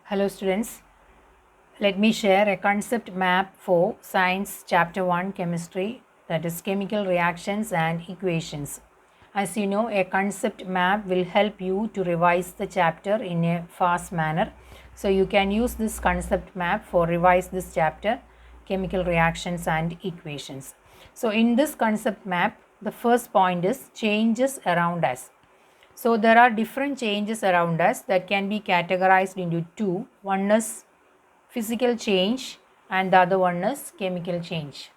Hello students, let me share a concept map for Science Chapter 1 Chemistry, that is Chemical Reactions and Equations. As you know, a concept map will help you to revise the chapter in a fast manner. So you can use this concept map for revise this chapter, Chemical Reactions and Equations. So in this concept map, the first point is changes around us. So there are different changes around us that can be categorized into two. One is physical change and the other one is chemical change.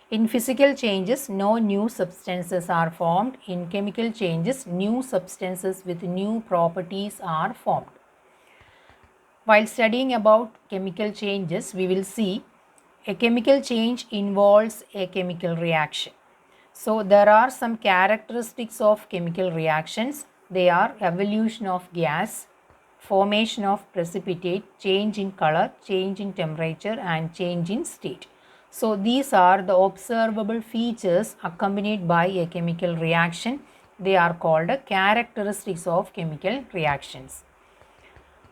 In physical changes, no new substances are formed. In chemical changes, new substances with new properties are formed. While studying about chemical changes, we will see a chemical change involves a chemical reaction. So there are some characteristics of chemical reactions. They are evolution of gas, formation of precipitate, change in color, change in temperature and change in state. So these are the observable features accompanied by a chemical reaction. They are called characteristics of chemical reactions.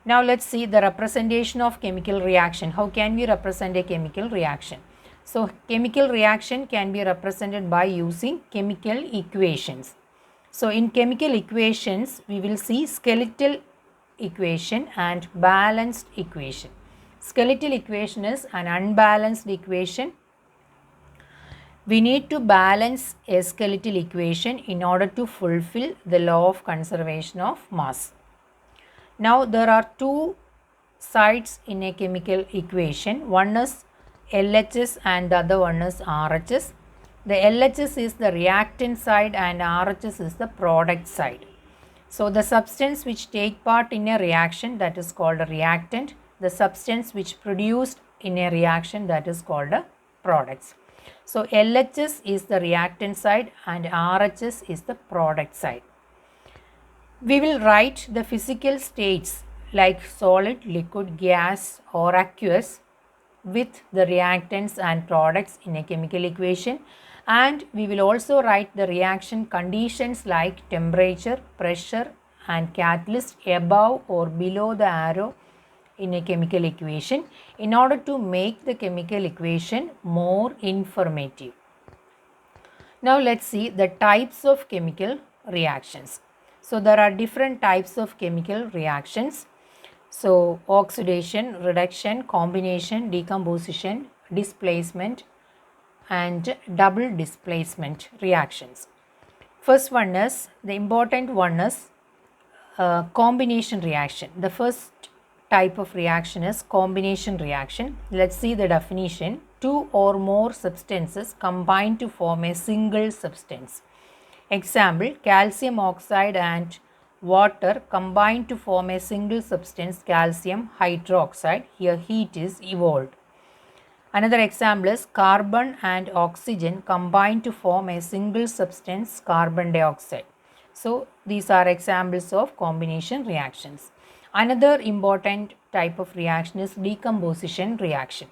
Now let's see the representation of chemical reaction. How can we represent a chemical reaction? So chemical reaction can be represented by using chemical equations. So in chemical equations, we will see skeletal equation and balanced equation. Skeletal equation is an unbalanced equation. We need to balance a skeletal equation in order to fulfill the law of conservation of mass. Now there are two sides in a chemical equation. One is LHS and the other one is RHS. The LHS is the reactant side and RHS is the product side. So the substance which take part in a reaction, that is called a reactant. The substance which produced in a reaction, that is called a products. So LHS is the reactant side and RHS is the product side. We will write the physical states like solid, liquid, gas or aqueous with the reactants and products in a chemical equation, and we will also write the reaction conditions like temperature, pressure and catalyst above or below the arrow in a chemical equation in order to make the chemical equation more informative. Now let's see the types of chemical reactions. So there are different types of chemical reactions. So oxidation, reduction, combination, decomposition, displacement and double displacement reactions. First one is, the important one is combination reaction. The first type of reaction is combination reaction. Let's see the definition. Two or more substances combine to form a single substance. Example, calcium oxide and water combine to form a single substance, calcium hydroxide. Here heat is evolved. Another example is carbon and oxygen combine to form a single substance, carbon dioxide. So these are examples of combination reactions. Another important type of reaction is decomposition reaction.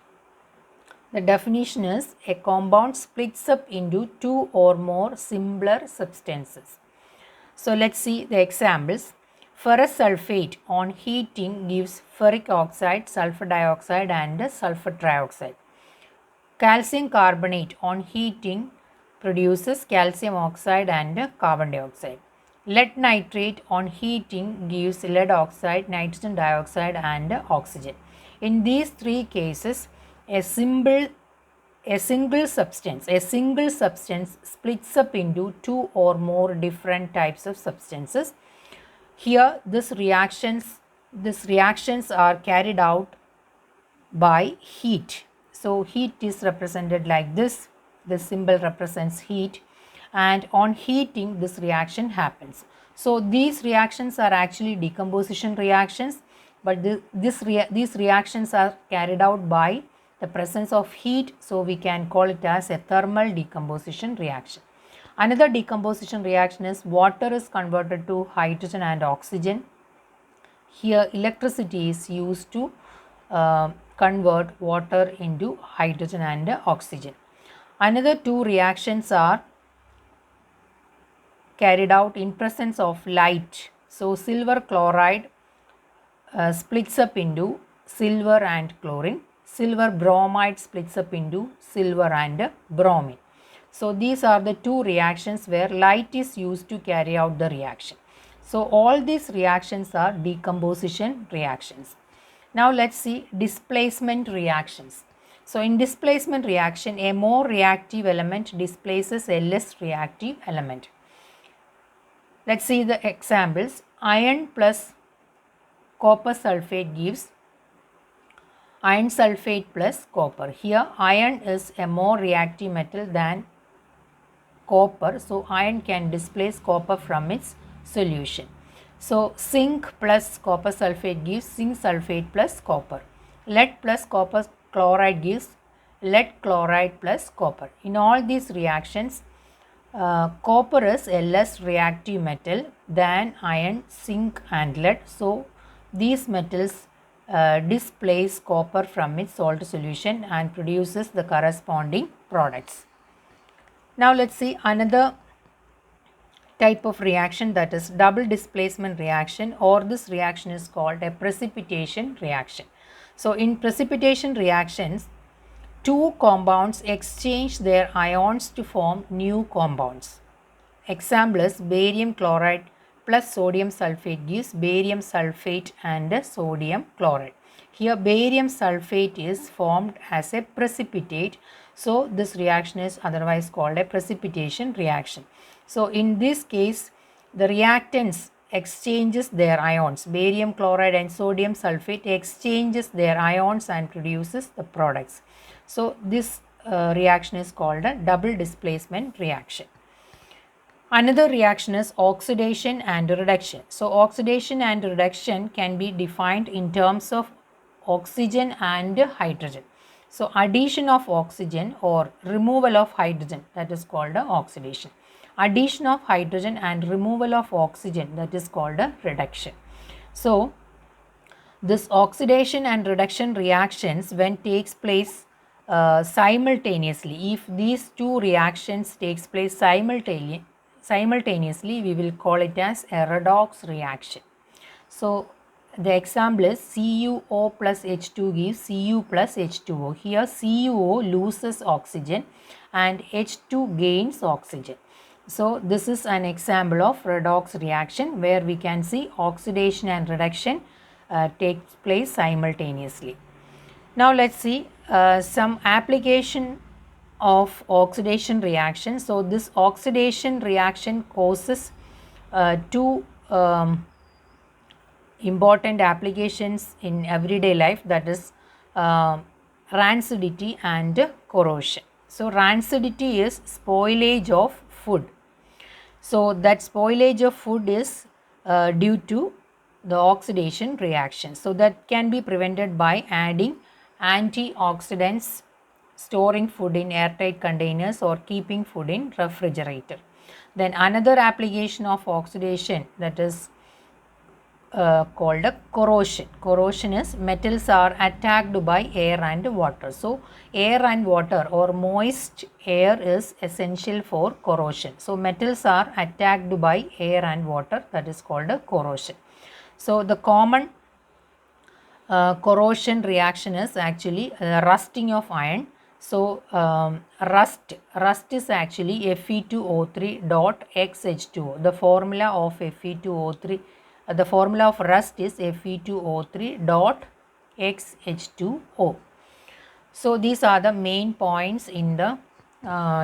The definition is, a compound splits up into two or more simpler substances. So let's see the examples. Ferrous sulfate on heating gives ferric oxide, sulfur dioxide and sulfur trioxide. Calcium carbonate on heating produces calcium oxide and carbon dioxide. Lead nitrate on heating gives lead oxide, nitrogen dioxide and oxygen. In these three cases, a single substance splits up into two or more different types of substances. Here these reactions are carried out by heat. So heat is represented like this. The symbol represents heat, and on heating this reaction happens. So these reactions are actually decomposition reactions, but these reactions are carried out by the presence of heat, so we can call it as a thermal decomposition reaction. Another decomposition reaction is water is converted to hydrogen and oxygen. Here electricity is used to convert water into hydrogen and oxygen. Another two reactions are carried out in presence of light. So silver chloride splits up into silver and chlorine. Silver bromide splits up into silver and bromine. So these are the two reactions where light is used to carry out the reaction. So all these reactions are decomposition reactions. Now let's see displacement reactions. So in displacement reaction, a more reactive element displaces a less reactive element. Let's see the examples. Iron plus copper sulfate gives iron sulfate plus copper. Here iron is a more reactive metal than copper, so iron can displace copper from its solution. So zinc plus copper sulfate gives zinc sulfate plus copper. Lead plus copper chloride gives lead chloride plus copper. In all these reactions, copper is a less reactive metal than iron, zinc and lead. So these metals displace copper from its salt solution and produces the corresponding products. Now let's see another type of reaction, that is double displacement reaction, or this reaction is called a precipitation reaction. So in precipitation reactions, two compounds exchange their ions to form new compounds. Example is barium chloride plus sodium sulfate gives barium sulfate and sodium chloride. Here barium sulfate is formed as a precipitate, so this reaction is otherwise called a precipitation reaction. So in this case, the reactants exchanges their ions, barium chloride and sodium sulfate exchanges their ions and produces the products. So this reaction is called a double displacement reaction. Another reaction is oxidation and reduction. So oxidation and reduction can be defined in terms of oxygen and hydrogen. So addition of oxygen or removal of hydrogen, that is called a oxidation. Addition of hydrogen and removal of oxygen, that is called a reduction. So this oxidation and reduction reactions, when takes place simultaneously, if these two reactions takes place simultaneously, we will call it as a redox reaction. So the example is CuO plus H2 gives Cu plus H2O. Here CuO loses oxygen and H2 gains oxygen. So this is an example of redox reaction where we can see oxidation and reduction takes place simultaneously. Now let's see some application of oxidation reaction. So this oxidation reaction causes two important applications in everyday life, that is rancidity and corrosion. So rancidity is spoilage of food. So that spoilage of food is due to the oxidation reaction. So that can be prevented by adding antioxidants, storing food in airtight containers or keeping food in refrigerator. Then another application of oxidation, that is called a corrosion. Corrosion is metals are attacked by air and water. So air and water or moist air is essential for corrosion. So metals are attacked by air and water, that is called a corrosion. So the common corrosion reaction is actually rusting of iron. So rust is actually Fe2O3 dot XH2O. The formula of Fe2O3, the formula of rust is Fe2O3 dot XH2O. So these are the main points in the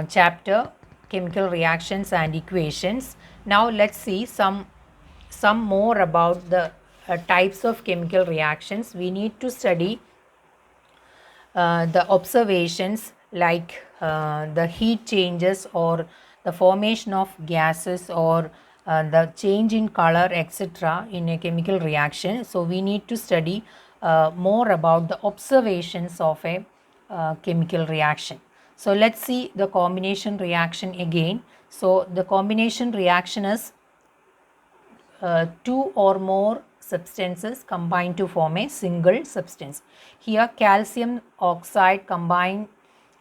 chapter chemical reactions and equations. Now let's see some more about the types of chemical reactions. We need to study the observations like the heat changes or the formation of gases or the change in color, etc. in a chemical reaction. So we need to study more about the observations of a chemical reaction. So let's see the combination reaction again. So the combination reaction is two or more substances combine to form a single substance. Here calcium oxide combined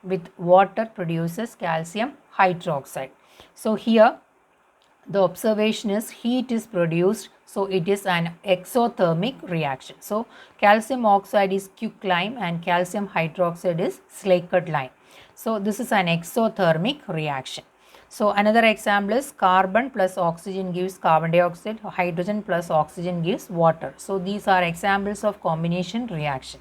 with water produces calcium hydroxide. So here the observation is heat is produced, So it is an exothermic reaction. So calcium oxide is quicklime and calcium hydroxide is Slakert lime. So this is an exothermic reaction. So another example is carbon plus oxygen gives carbon dioxide, hydrogen plus oxygen gives water. So these are examples of combination reaction.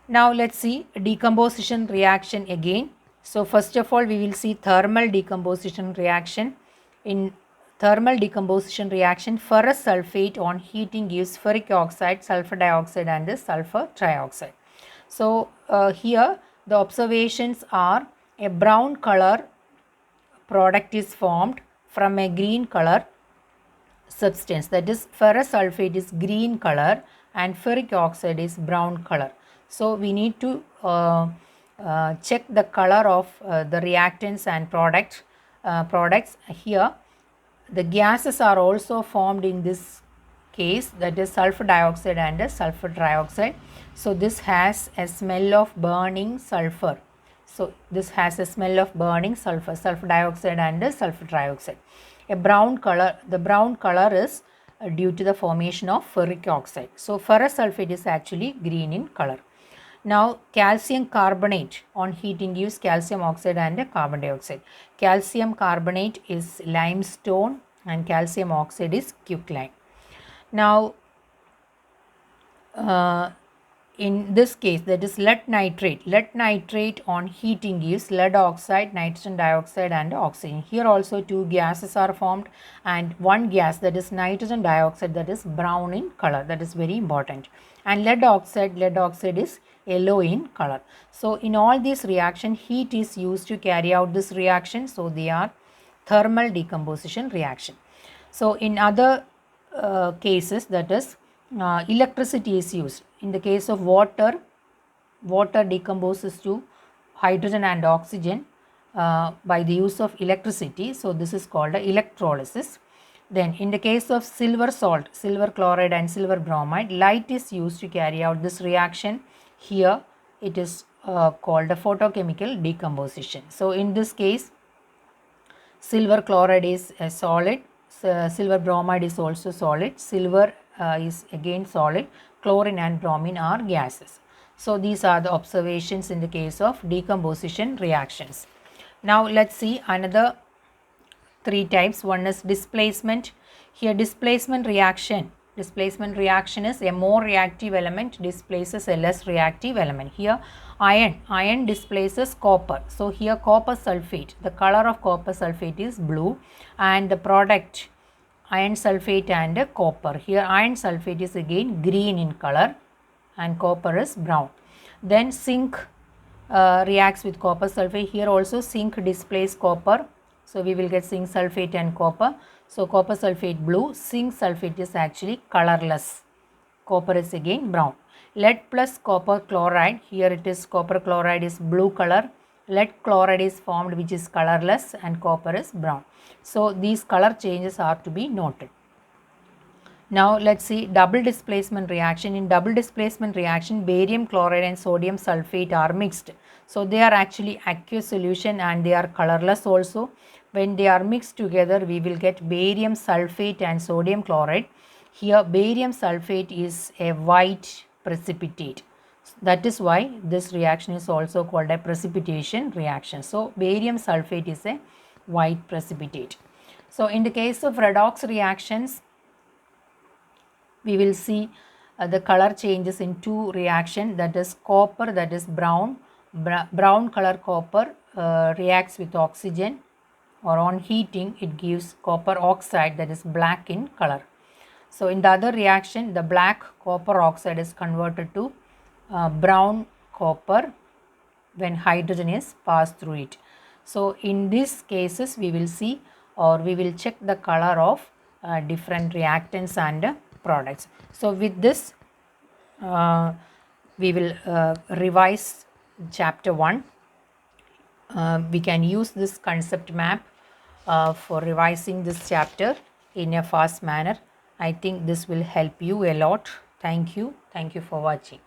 Now let's see decomposition reaction again. So first of all we will see thermal decomposition reaction. In thermal decomposition reaction, ferrous sulfate on heating gives ferric oxide, sulfur dioxide and sulfur trioxide. So here the observations are a brown color product is formed from a green color substance, that is ferrous sulfate is green color and ferric oxide is brown color. So we need to check the color of the reactants and products here. The gases are also formed in this case, that is sulfur dioxide and sulfur trioxide. So this has a smell of burning sulfur. So this has a smell of burning sulfur dioxide and sulfur trioxide. A brown color, the brown color is due to the formation of ferric oxide. So ferrous sulfate is actually green in color. Now calcium carbonate on heating gives calcium oxide and carbon dioxide. Calcium carbonate is limestone and calcium oxide is quicklime. Now in this case, that is lead nitrate on heating gives lead oxide, nitrogen dioxide and oxygen. Here also two gases are formed and one gas, that is nitrogen dioxide, that is brown in color, that is very important, and lead oxide is yellow in color. So in all these reaction, heat is used to carry out this reaction, so they are thermal decomposition reaction. So in other cases, that is electricity is used. In the case of water decomposes to hydrogen and oxygen by the use of electricity. So this is called electrolysis. Then in the case of silver salt, silver chloride and silver bromide, light is used to carry out this reaction. Here it is called a photochemical decomposition. So in this case, silver chloride is a solid, silver bromide is also solid, silver is again solid, chlorine and bromine are gases. So these are the observations in the case of decomposition reactions. Now let's see another three types. One is displacement. Here displacement reaction is a more reactive element displaces a less reactive element. Here iron displaces copper. So here copper sulfate, the color of copper sulfate is blue and the product iron sulfate and copper. Here iron sulfate is again green in color and copper is brown. Then zinc reacts with copper sulfate. Here also zinc displaces copper. So we will get zinc sulfate and copper. So copper sulfate blue, zinc sulfate is actually colorless. Copper is again brown. Lead plus copper chloride. Here it is copper chloride is blue color. Lead chloride is formed which is colorless and copper is brown. So these color changes are to be noted. Now let's see double displacement reaction. In double displacement reaction, barium chloride and sodium sulfate are mixed. So they are actually aqueous solution and they are colorless also. When they are mixed together, we will get barium sulfate and sodium chloride. Here barium sulfate is a white precipitate. That is why this reaction is also called a precipitation reaction. So barium sulfate is a white precipitate. So in the case of redox reactions, we will see the color changes in two reactions, that is copper, that is brown color copper reacts with oxygen, or on heating it gives copper oxide, that is black in color. So in the other reaction, the black copper oxide is converted to brown copper when hydrogen is passed through it. So in these cases we will see, or we will check the color of different reactants and products. So with this we will revise chapter 1. We can use this concept map for revising this chapter in a fast manner. I think this will help you a lot. Thank you for watching.